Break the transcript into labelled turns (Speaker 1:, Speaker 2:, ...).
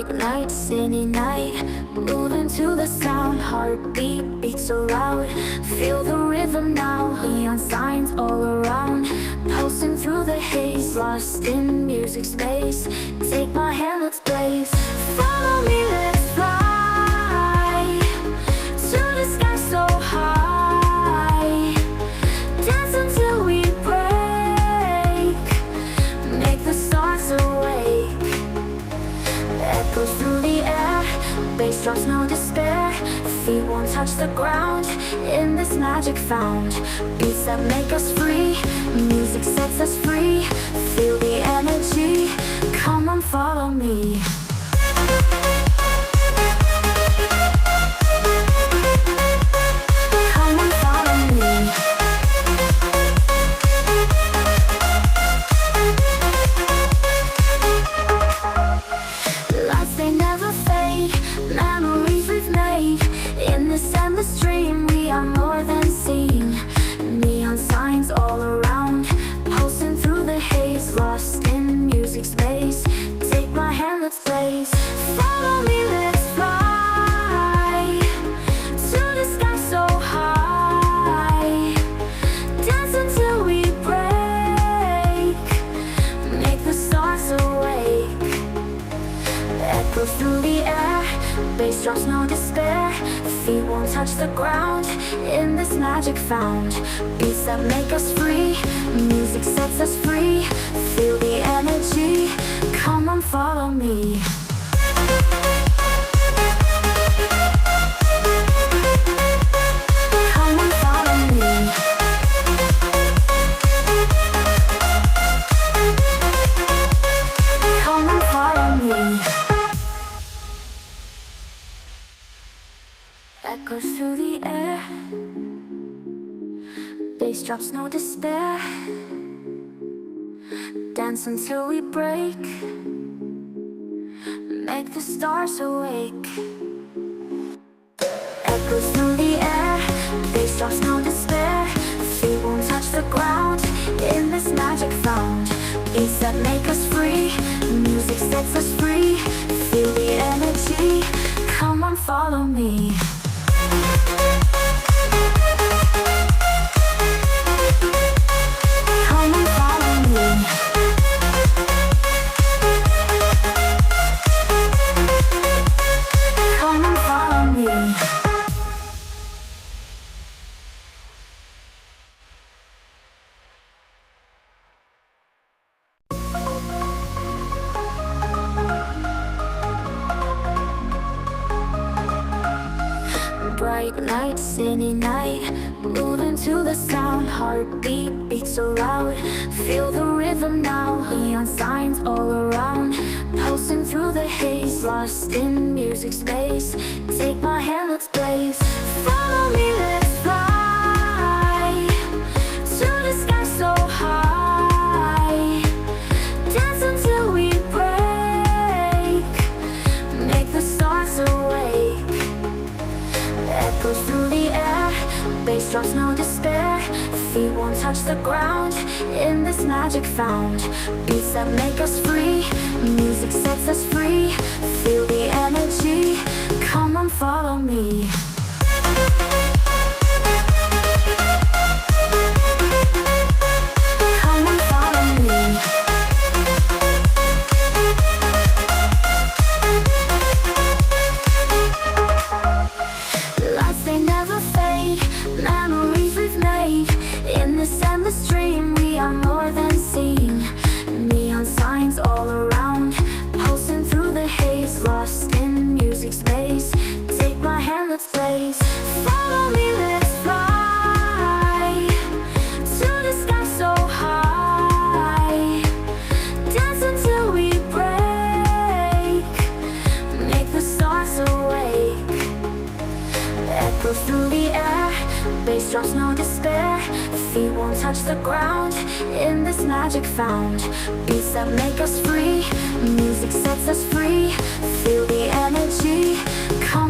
Speaker 1: Bright light, city night, moving to the sound. Heartbeat beats so loud. Feel the rhythm now. Neon signs all around. Pulsing through the haze, lost in music space. Take my hand, let's blaze. Follow me, let's fly to the sky so high. Dance until we break. Make the stars awake. Echoes through the air, bass drops, no despair. Feet won't touch the ground in this magic found. Beats that make us free, music sets us free. Feel the energy, come on, follow me. Come on, follow me. Lights, they never fade, memories we've made. In this endless dream, we are more than seen. Neon signs all around, pulsing through the haze. Lost in music space, take my hand, let's blaze. Follow me, let's fly to the sky so high. Dance until we break. Make the stars awake. Echoes through the air, bass drops, no despair. Feet won't touch the ground in this magic found. Beats that make us free, music sets us free. Feel the energy, come on, follow me. Come on, follow me. Come on, follow me. Echoes through the air, bass drops, no despair. Dance until we break. Make the stars awake. Echoes through the air, bass drops, no despair. Feet won't touch the ground in this magic found. Beats that make us free, music sets us free. Feel the energy, come on, follow me. Come on, follow me. Come on, follow me. Bright light, city night, moving to the sound. Heartbeat beats so loud. Feel the rhythm now. Neon signs all around. Pulsing through the haze, lost in music space. Take my hand, let's blaze. Follow me, let's fly to the sky so high. Dance until we break. Make the stars awake. Echoes through the air, bass drops, no despair. Feet won't touch the ground in this magic found. Beats that make us free, music sets us free. Feel the energy, come on, follow me. Come on, follow me. Lights, they never fade, memories we've made. In this endless dream, we are more than seen. Neon signs all around, pulsing through the haze. Lost in music space, take my hand, let's blaze. Follow me, let's fly to the sky so high. Dance until we break. Make the stars awake. Echoes through the air, bass drops, no despair. Feet won't touch the ground in this magic found. Beats that make us free, music sets us free. Feel the energy,